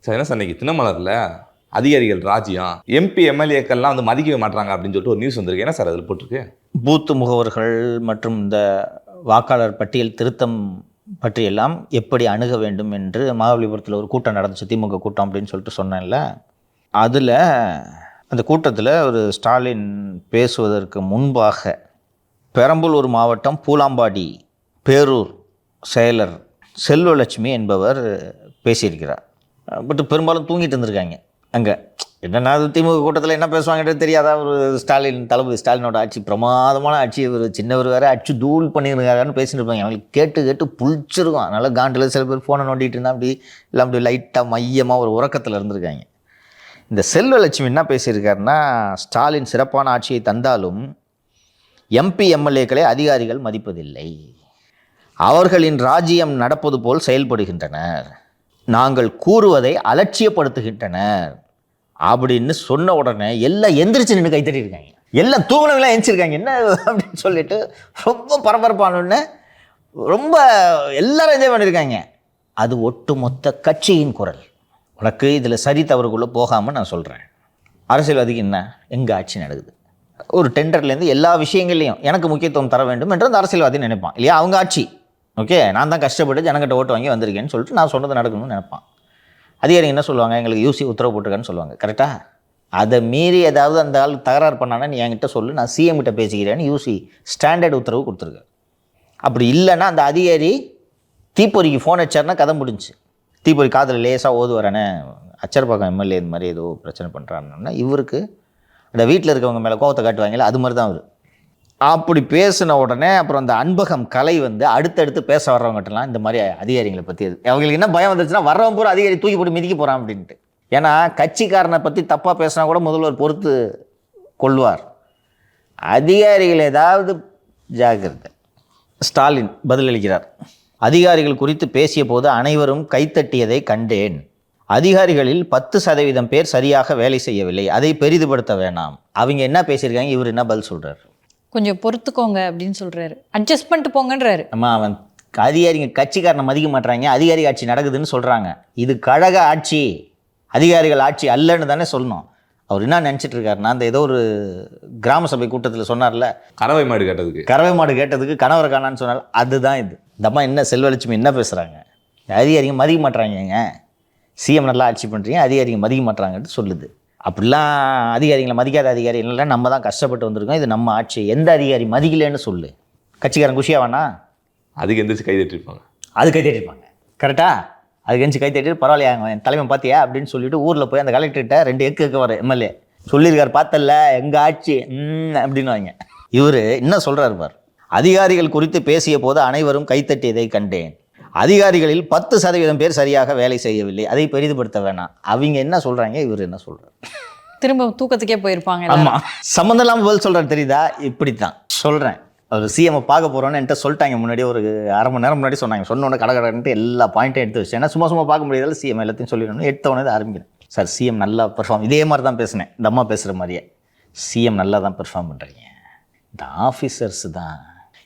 Sir என்ன sir இன்னைக்கு தினமலரில் அதிகாரிகள் ராஜ்யம் எம்பி எம்எல்ஏக்கள்லாம் வந்து மதிக்கவே மாட்டாங்க அப்படின்னு சொல்லிட்டு ஒரு நியூஸ் வந்திருக்கு. என்ன சார் அதில் போட்டிருக்கு? பூத்து முகவர்கள் மற்றும் இந்த வாக்காளர் பட்டியல் திருத்தம் பற்றியெல்லாம் எப்படி அணுக வேண்டும் என்று மகாபலிபுரத்தில் ஒரு கூட்டம் நடந்துச்சு, திமுக கூட்டம் அப்படின்னு சொல்லிட்டு சொன்னேன்ல. அதில் அந்த கூட்டத்தில் ஒரு ஸ்டாலின் பேசுவதற்கு முன்பாக பெரம்பலூர் மாவட்டம் பூலாம்பாடி பேரூர் செயலர் செல்வலட்சுமி என்பவர் பேசியிருக்கிறார். பட் பெரும்பாலும் தூங்கிட்டு இருந்திருக்காங்க அங்கே. என்னென்னா திமுக கூட்டத்தில் என்ன பேசுவாங்கன்றது தெரியாதா? ஒரு ஸ்டாலின், தளபதி ஸ்டாலினோட ஆட்சி பிரமாதமான ஆட்சி, ஒரு சின்னவர் வேறு அடிச்சு தூள் பண்ணியிருக்காருன்னு பேசிட்டு இருப்பாங்க. அவங்களுக்கு கேட்டு கேட்டு புளிச்சிருக்கும். அதனால் காண்டில் சில பேர் ஃபோனை நோண்டிகிட்டு இருந்தால் அப்படி எல்லாம் அப்படி லைட்டாக மையமாக ஒரு உறக்கத்தில் இருந்திருக்காங்க. இந்த செல்வலட்சுமி என்ன பேசியிருக்காருன்னா, ஸ்டாலின் சிறப்பான ஆட்சியை தந்தாலும் எம்பி எம்எல்ஏக்களை அதிகாரிகள் மதிப்பதில்லை, அவர்களின் ராஜ்யம் நடப்பது போல் செயல்படுகின்றனர், நாங்கள் கூறுவதை அலட்சியப்படுத்துகின்றனர் அப்படின்னு சொன்ன உடனே எல்லாம் எந்திரிச்சு நின்று கைத்தட்டிருக்காங்க. எல்லாம் தூங்கினவங்களாம் எந்திரிச்சிருக்காங்க. என்ன அப்படின்னு சொல்லிட்டு ரொம்ப பரபரப்பானோன்னு ரொம்ப எல்லாரும் என்ஜாய் பண்ணியிருக்காங்க. அது ஒட்டுமொத்த கட்சியின் குரல். உனக்கு இதில் சரி தவறுக்குள்ளே போகாமல் நான் சொல்கிறேன். அரசியல்வாதிக்கு என்ன, எங்கள் ஆட்சி நடக்குது, ஒரு டெண்டர்லேருந்து எல்லா விஷயங்கள்லையும் எனக்கு முக்கியத்துவம் தர வேண்டும் என்று அந்த அரசியல்வாதி நினைப்பான் இல்லையா? அவங்க ஆட்சி, ஓகே, நான் தான் கஷ்டப்பட்டு ஜனங்கிட்ட ஓட்டு வாங்கி வந்திருக்கேன்னு சொல்லிட்டு நான் சொன்னது நடக்கணும்னு நினைப்பான். அதிகாரிங்க என்ன சொல்லுவாங்க, எங்களுக்கு யூசி உத்தரவு போட்டிருக்கான்னு சொல்லுவாங்க. கரெக்டாக? அதை மீறி ஏதாவது அந்த ஆள் தகராறு பண்ணானா நீ என்கிட்ட சொல்லு, நான் சிஎம் கிட்ட பேசிக்கிறேன்னு யூசி ஸ்டாண்டர்ட் உத்தரவு கொடுத்துருக்காரு. அப்படி இல்லைன்னா அந்த அதிகாரி தீப்பொறிக்கு ஃபோன் அடிச்சார்னா கதை முடிஞ்சு. தீப்பொறி காதில் லேசாக ஓது வரேன்னு அச்சரப்பாக்கம் எம்எல்ஏ இந்த மாதிரி ஏதோ பிரச்சனை பண்ணுறாங்கன்னா இவருக்கு அந்த வீட்டில் இருக்கவங்க மேலே கோவத்தை காட்டுவாங்களே, அது மாதிரி தான் அவர். அப்படி பேசின உடனே அப்புறம் அந்த அன்பகம் கலை வந்து அடுத்தடுத்து பேச வர்றவங்ககிட்டலாம் இந்த மாதிரி அதிகாரிகளை பற்றி அவங்களுக்கு என்ன பயம் வந்துருச்சுன்னா, வர்றவங்க பூரா அதிகாரி தூக்கி போட்டு மிதிக்க போகிறான் அப்படின்ட்டு. ஏன்னா கட்சிக்காரனை பற்றி தப்பாக பேசினா கூட முதல்வர் பொறுத்து கொள்வார். அதிகாரிகள் ஏதாவது ஜாக்கிரதை. ஸ்டாலின் பதிலளிக்கிறார். அதிகாரிகள் குறித்து பேசிய போது அனைவரும் கைத்தட்டியதை கண்டேன். அதிகாரிகளில் 10% பேர் சரியாக வேலை செய்யவில்லை, அதை பெரிதுபடுத்த வேணாம். அவங்க என்ன பேசியிருக்காங்க, இவர் என்ன பதில் சொல்கிறார்? கொஞ்சம் பொறுத்துக்கோங்க அப்படின்னு சொல்கிறாரு, அட்ஜஸ்ட் பண்ணிட்டு போங்கன்றாரு. அம்மா, அவன் அதிகாரிங்க கட்சிக்காரனை மதிக்க மாட்டாங்க, அதிகாரி ஆட்சி நடக்குதுன்னு சொல்கிறாங்க. இது கழக ஆட்சி, அதிகாரிகள் ஆட்சி அல்லன்னு தானே சொல்லணும். அவர் என்ன நினச்சிட்டு இருக்காருன்னா, அந்த ஏதோ ஒரு கிராம சபை கூட்டத்தில் சொன்னார்ல, கறவை மாடு கேட்டதுக்கு கணவரை காணான்னு சொன்னார். அதுதான் இது. இந்த அம்மா என்ன, செல்வலட்சுமி என்ன பேசுகிறாங்க, அதிகாரிங்க மதிக்க மாட்டுறாங்க, சிஎம் நல்லா ஆட்சி பண்ணுறீங்க, அதிகாரிங்க மதிக்க மாட்டுறாங்கன்னு சொல்லுது. அப்படிலாம் அதிகாரிகளை மதிக்காத அதிகாரிகள்லாம் நம்ம தான் கஷ்டப்பட்டு வந்திருக்கோம், இது நம்ம ஆட்சி, எந்த அதிகாரி மதிக்கலன்னு சொல்லு. கட்சிக்காரன் குஷியாக வேணா, அதுக்கு எந்திரிச்சு கை தட்டிருப்பாங்க. அது கை தட்டிருப்பாங்க. கரெக்டாக? அதுக்கு எந்திரிச்சு கை தட்டிட்டு பரவாயில்லையாங்க என் தலைமை பார்த்தியா அப்படின்னு சொல்லிட்டு ஊரில் போய் அந்த கலெக்டர்கிட்ட 2 எக்கு வர எம்எல்ஏ சொல்லியிருக்காரு, பார்த்தல எங்கள் ஆட்சி அப்படின்னு வாங்க. இவர் என்ன சொல்கிறார் பார், அதிகாரிகள் குறித்து பேசிய போது அனைவரும் கைத்தட்டியதை கண்டேன். அதிகாரிகளில் 10% பேர் சரியாக வேலை செய்யவில்லை, அதை பெரிதுபடுத்த வேணாம். அவங்க என்ன சொல்கிறாங்க, இவர் என்ன சொல்கிறார்? திரும்ப தூக்கத்துக்கே போயிருப்பாங்க. ஆமாம், சம்மந்தம் இல்லாமல் பதில் சொல்கிறார். தெரியுதா? இப்படித்தான் சொல்கிறேன். அவர் சிஎம்ஐ பார்க்க போகிறோன்னு என்கிட்ட சொல்லிட்டாங்க முன்னாடியே, ஒரு அரை மணி நேரம் முன்னாடி சொன்னாங்க. சொன்னோன்னே கடகடன்ட்டு எல்லா பாயிண்ட்டும் எடுத்து வச்சு, ஏன்னா சும்மா பார்க்க முடியாதால சிஎம் எல்லாத்தையும் சொல்லிடணும். எடுத்தவொடனே ஆரம்பிக்கிறேன். சார் சிஎம் நல்லா பெர்ஃபார்ம், இதே மாதிரி தான் பேசினேன், இந்த அம்மா பேசுகிற மாதிரியே. சிஎம் நல்லா தான் பெர்ஃபார்ம் பண்ணுறீங்க, இந்த ஆஃபீஸர்ஸ் தான்,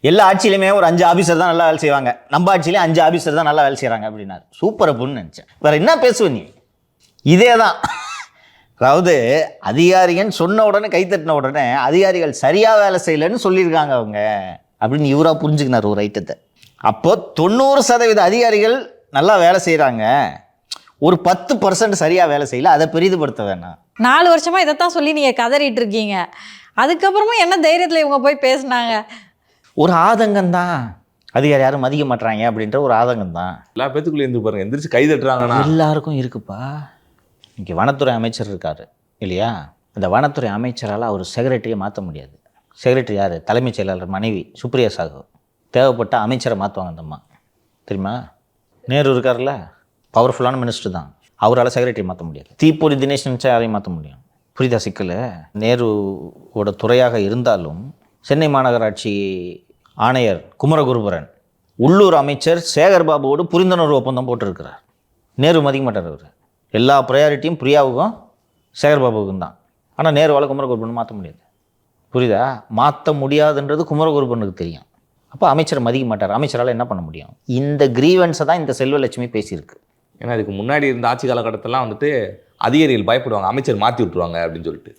எல்லா ஆட்சியிலுமே ஒரு 5 ஆஃபீஸர் தான் நல்லா வேலை செய்வாங்க, நம்ம ஆட்சியிலே 5 ஆஃபீஸர் தான் நல்லா வேலை செய்கிறாங்க அப்படின்னாரு. சூப்பர் அப்படின்னு நினச்சேன். வேறு என்ன பேசுவேன் நீ? இதே தான். அதாவது அதிகாரிகன்னு சொன்ன உடனே கைத்தட்டின உடனே அதிகாரிகள் சரியாக வேலை செய்யலைன்னு சொல்லியிருக்காங்க அவங்க அப்படின்னு இவராக புரிஞ்சுக்கினார் ஒரு ஐட்டத்தை. அப்போ 90% அதிகாரிகள் நல்லா வேலை செய்கிறாங்க, ஒரு 10% சரியாக வேலை செய்யல, அதை பெரிதுபடுத்த வேணாம். 4 வருஷமாக இதைத்தான் சொல்லி நீங்கள் கதறிட்டு இருக்கீங்க, அதுக்கப்புறமா என்ன தைரியத்தில் இவங்க போய் பேசினாங்க? ஒரு ஆதங்கம்தான், அதிகாரி யாரும் மதிக்க மாட்டாங்க அப்படின்ற ஒரு ஆதங்கம் தான் எல்லா பேத்துக்குள்ளே இருந்து பாருங்க, எந்திரிச்சு கை தட்டுறாங்கன்னா எல்லாருக்கும் இருக்குப்பா. இங்கே வனத்துறை அமைச்சர் இருக்கார் இல்லையா? அந்த வனத்துறை அமைச்சரால் அவர் செக்ரட்டரியை மாற்ற முடியாது. செக்ரட்டரி யார்? தலைமைச் செயலாளர் மனைவி சுப்ரியா சாகு. தேவைப்பட்ட அமைச்சரை மாற்றுவாங்க அந்த அம்மா, தெரியுமா? நேரு இருக்கார்ல, பவர்ஃபுல்லான மினிஸ்டர் தான், அவரால் செக்ரட்டரி மாற்ற முடியாது. தீப்பொறி தினேஷ் நினச்சா யாரையும் மாற்ற முடியும். புரிதா சிக்கல்? நேருவோட துறையாக இருந்தாலும் சென்னை மாநகராட்சி ஆணையர் குமரகுருபரன், உள்ளூர் அமைச்சர் சேகர்பாபுவோடு புரிந்துணர்வு ஒப்பந்தம் போட்டிருக்கிறார். நேரு மதிக்க மாட்டார். அவர் எல்லா ப்ரையாரிட்டியும் பிரியாவுக்கும் சேகர்பாபுவுக்கும் தான். ஆனால் நேருவால் குமரகுருபரன் மாற்ற முடியாது. புரியுதா? மாற்ற முடியாதுன்றது குமரகுருபரனுக்கு தெரியும். அப்போ அமைச்சர் மதிக்க மாட்டார். அமைச்சரால் என்ன பண்ண முடியும்? இந்த கிரீவன்ஸை தான் இந்த செல்வலட்சுமி பேசியிருக்கு. ஏன்னா இதுக்கு முன்னாடி இருந்த ஆட்சி காலகட்டத்திலாம் வந்துட்டு அதிகாரிகள் பயப்படுவாங்க, அமைச்சர் மாற்றி விட்டுருவாங்க அப்படின்னு சொல்லிட்டு.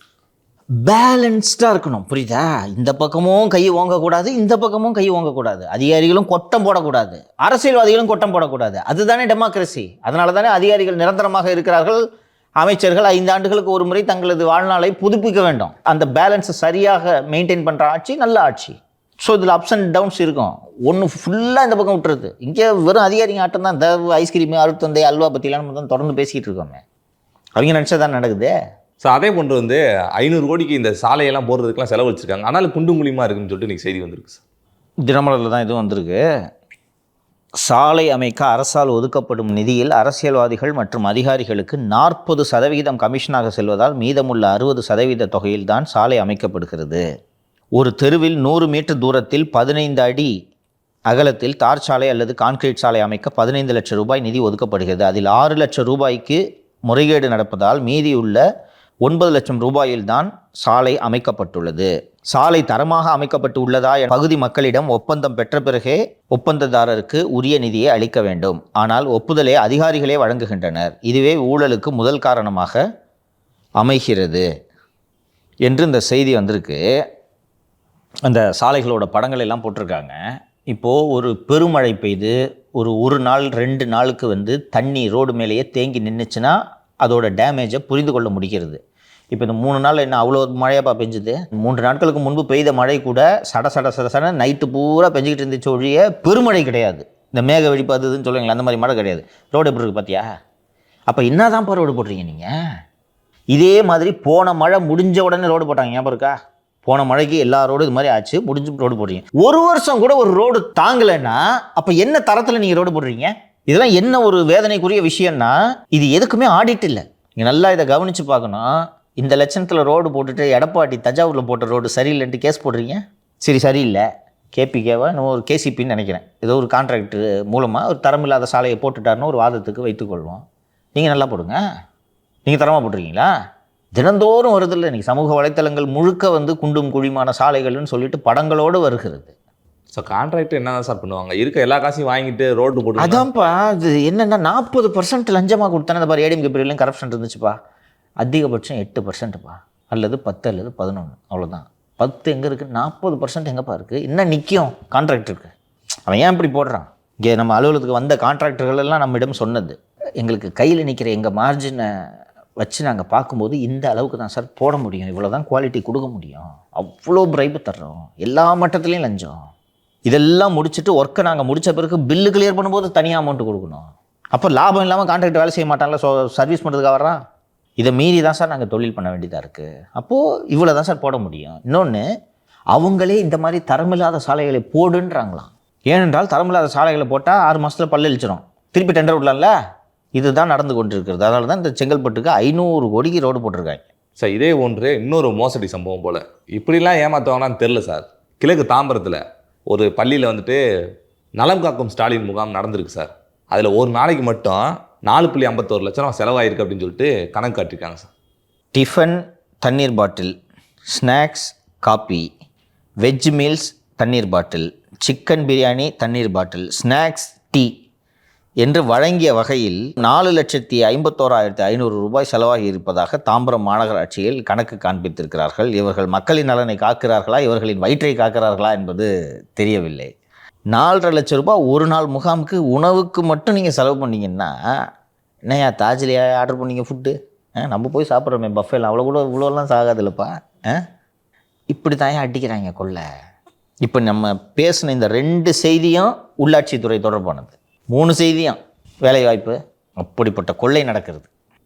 பேலன்ஸ்டாக இருக்கணும், புரியுதா? இந்த பக்கமும் கை ஓங்கக்கூடாது, இந்த பக்கமும் கை ஓங்கக்கூடாது. அதிகாரிகளும் கொட்டம் போடக்கூடாது, அரசியல்வாதிகளும் கொட்டம் போடக்கூடாது. அதுதானே டெமோக்ரஸி. அதனால தானே அதிகாரிகள் நிரந்தரமாக இருக்கிறார்கள். அமைச்சர்கள் 5 ஆண்டுகளுக்கு ஒரு முறை தங்களது வாழ்நாளை புதுப்பிக்க வேண்டும். அந்த பேலன்ஸை சரியாக மெயின்டைன் பண்ணுற ஆட்சி நல்ல ஆட்சி. ஸோ இதில் அப்ஸ் அண்ட் டவுன்ஸ் இருக்கும். ஒன்று ஃபுல்லாக இந்த பக்கம் விட்டுறது. இங்கே வெறும் அதிகாரிங்க ஆட்டம் தான். இந்த ஐஸ்கிரீமு, அறுத்தந்தை, அல்வா பற்றிலாம் நம்ம தான் தொடர்ந்து பேசிக்கிட்டு இருக்கோமே. அவங்க நினச்சா தான் நடக்குது. ஸோ அதே போன்று வந்து 500 கோடிக்கு இந்த சாலையெல்லாம் போடுறதுக்குலாம் செலவு வச்சுருக்காங்க. ஆனாலும் குண்டு குழியுமா இருக்குன்னு சொல்லிட்டு இன்றைக்கி செய்தி வந்திருக்கு சார். தினமலரில் தான் இதுவும் வந்திருக்கு. சாலை அமைக்க அரசால் ஒதுக்கப்படும் நிதியில் அரசியல்வாதிகள் மற்றும் அதிகாரிகளுக்கு 40% கமிஷனாக செல்வதால் மீதமுள்ள 60% தொகையில் தான் சாலை அமைக்கப்படுகிறது. ஒரு தெருவில் 100 மீட்டர் தூரத்தில் 15 அடி அகலத்தில் தார் சாலை அல்லது கான்கிரீட் சாலை அமைக்க 15 லட்சம் ரூபாய் நிதி ஒதுக்கப்படுகிறது. அதில் 6 லட்சம் ரூபாய்க்கு முறைகேடு நடப்பதால் மீதியுள்ள 9 லட்சம் ரூபாயில் தான் சாலை அமைக்கப்பட்டுள்ளது. சாலை தரமாக அமைக்கப்பட்டு உள்ளதா என பகுதி மக்களிடம் ஒப்பந்தம் பெற்ற பிறகே ஒப்பந்ததாரருக்கு உரிய நிதியை அளிக்க வேண்டும். ஆனால் ஒப்புதலை அதிகாரிகளே வழங்குகின்றனர். இதுவே ஊழலுக்கு முதல் காரணமாக அமைகிறது என்று இந்த செய்தி வந்திருக்கு. அந்த சாலைகளோட படங்கள் எல்லாம் போட்டிருக்காங்க. இப்போது ஒரு பெருமழை பெய்து ஒரு நாள் 2 நாளுக்கு வந்து தண்ணி ரோடு மேலேயே தேங்கி நின்றுச்சுன்னா அதோட டேமேஜை புரிந்து கொள்ள முடிகிறது. இப்போ இந்த 3 நாள் என்ன அவ்வளோ மழையாப்பா பெஞ்சுது? 3 நாட்களுக்கு முன்பு பெய்த மழை கூட சட நைட்டு பூரா பெஞ்சிக்கிட்டு இருந்துச்சு ஒழிய பெருமழை கிடையாது. இந்த மேக வெடிப்பாதுன்னு சொல்லுவீங்களா, அந்த மாதிரி மழை கிடையாது. ரோடு எப்படி இருக்குது பார்த்தியா? அப்போ என்ன தான்ப்பா ரோடு போடுறீங்க நீங்கள்? இதே மாதிரி போன மழை முடிஞ்ச உடனே ரோடு போட்டாங்க, ஞாபகம் இருக்கா? போன மழைக்கு எல்லா ரோடும் இது மாதிரி ஆச்சு, முடிஞ்சு ரோடு போடுறீங்க. ஒரு வருஷம் கூட ஒரு ரோடு தாங்கலைன்னா அப்போ என்ன தரத்தில் நீங்கள் ரோடு போடுறீங்க? இதெல்லாம் என்ன ஒரு வேதனைக்குரிய விஷயம்னா, இது எதுக்குமே ஆடிட் இல்லை. நீங்கள் நல்லா இதை கவனித்து பார்க்கணும். இந்த லட்சணத்தில் ரோடு போட்டுட்டு எடப்பாடி தஞ்சாவூரில் போட்ட ரோடு சரியில்லைன்ட்டு கேஸ் போடுறீங்க. சரியில்லை, கேபிகேவா இன்னும் ஒரு கேசிபின்னு நினைக்கிறேன், ஏதோ ஒரு கான்ட்ராக்டர் மூலமாக ஒரு தரமில்லாத சாலையை போட்டுட்டாருன்னு ஒரு வாதத்துக்கு வைத்துக்கொள்வோம். நீங்கள் நல்லா போடுங்க, நீங்கள் தரமாக போட்டுருக்கீங்களா? தினந்தோறும் வருதில்லை, இன்றைக்கி சமூக வலைத்தளங்கள் முழுக்க வந்து குண்டும் குழிமான சாலைகள்னு சொல்லிட்டு படங்களோடு வருகிறது. ஸோ கான்ட்ராக்டர் என்ன தான் சார் பண்ணுவாங்க? இருக்க எல்லா காசையும் வாங்கிட்டு ரோடு போட்டு. அதான்ப்பா, அது என்னென்னா 40% லஞ்சமாக கொடுத்தானே. இந்த மாதிரி ஏடிஎம்கே பீரியட்லையும் கரப்ஷன் இருந்துச்சுப்பா. அதிகபட்சம் 8%பா, அல்லது 10 அல்லது 11, அவ்வளோதான். 10 எங்கே இருக்குது? 40% எங்கேப்பா இருக்குது? இன்னும் நிற்கும் கான்ட்ராக்டருக்கு. அவன் ஏன் இப்படி போடுறான்? இங்கே நம்ம அலுவலகத்துக்கு வந்த கான்ட்ராக்டர்கள் எல்லாம் நம்மிடம் சொன்னது, எங்களுக்கு கையில் நிற்கிற எங்கள் மார்ஜினை வச்சு நாங்கள் பார்க்கும்போது இந்த அளவுக்கு தான் சார் போட முடியும், இவ்வளோ தான் குவாலிட்டி கொடுக்க முடியும், அவ்வளோ பிரைப்பு தர்றோம், எல்லா மட்டத்துலேயும் லஞ்சம். இதெல்லாம் முடிச்சுட்டு ஒர்க்கை நாங்கள் முடித்த பிறகு பில்லு கிளியர் பண்ணும்போது தனியாக அமௌண்ட்டு கொடுக்கணும். அப்போ லாபம் இல்லாமல் கான்ட்ராக்ட் வேலை செய்ய மாட்டாங்களா? சர்வீஸ் பண்ணுறதுக்காக வர்றான். இதை மீறி தான் சார் நாங்கள் தொழில் பண்ண வேண்டியதாக இருக்குது. அப்போது இவ்வளோ தான் சார் போட முடியும். இன்னொன்று, அவங்களே இந்த மாதிரி தரமில்லாத சாலைகளை போடுன்றாங்களாம். ஏனென்றால் தரமில்லாத சாலைகளை போட்டால் 6 மாதத்தில் பல்லு இழிச்சிடும், திருப்பி டெண்டர் விடலாம்ல. இதுதான் நடந்து கொண்டு இருக்கிறது. அதனால தான் இந்த செங்கல்பட்டுக்கு 500 கோடிக்கு ரோடு போட்டிருக்காங்க. சார் இதே ஒன்று இன்னொரு மோசடி சம்பவம் போல் இப்படிலாம் ஏமாற்றுவாங்கன்னு தெரில சார். கிழக்கு தாம்பரத்தில் ஒரு பள்ளியில் வந்துட்டு நலம் காக்கும் ஸ்டாலின் முகாம் நடந்திருக்கு சார். அதில் ஒரு நாளைக்கு மட்டும் 4.51 லட்சம் செலவாயிருக்கு அப்படின்னு சொல்லிட்டு கணக்கு காட்டியிருக்காங்க சார். டிஃபன் தண்ணீர் பாட்டில், ஸ்நாக்ஸ் காப்பி, வெஜ் மீல்ஸ் தண்ணீர் பாட்டில், சிக்கன் பிரியாணி தண்ணீர் பாட்டில், ஸ்நாக்ஸ் டீ என்று வழங்கிய வகையில் 4,51,500 ரூபாய் செலவாகி இருப்பதாக தாம்பரம் மாநகராட்சியில் கணக்கு காண்பித்திருக்கிறார்கள். இவர்கள் மக்களின் நலனை காக்கிறார்களா, இவர்களின் வயிற்றை காக்கிறார்களா என்பது தெரியவில்லை. 4.5 லட்சம் ரூபாய் ஒரு நாள் முகாமுக்கு உணவுக்கு மட்டும் நீங்கள் செலவு பண்ணிங்கன்னா என்னையா தாஜ்லியா ஆர்டர் பண்ணிங்க ஃபுட்டு? நம்ம போய் சாப்பிட்றோமே பஃபேல, அவ்வளோ கூட இவ்வளோலாம் சாகாதில்லப்பா. இப்படி தான் அடிக்கிறாங்க கொள்ள. இப்போ நம்ம பேசின இந்த 2 செய்தியும் உள்ளாட்சித்துறை தொடர்பானது, 3 செய்தியும் வேலைவாய்ப்பு. அப்படிப்பட்ட கொள்ளை நடக்கிறது.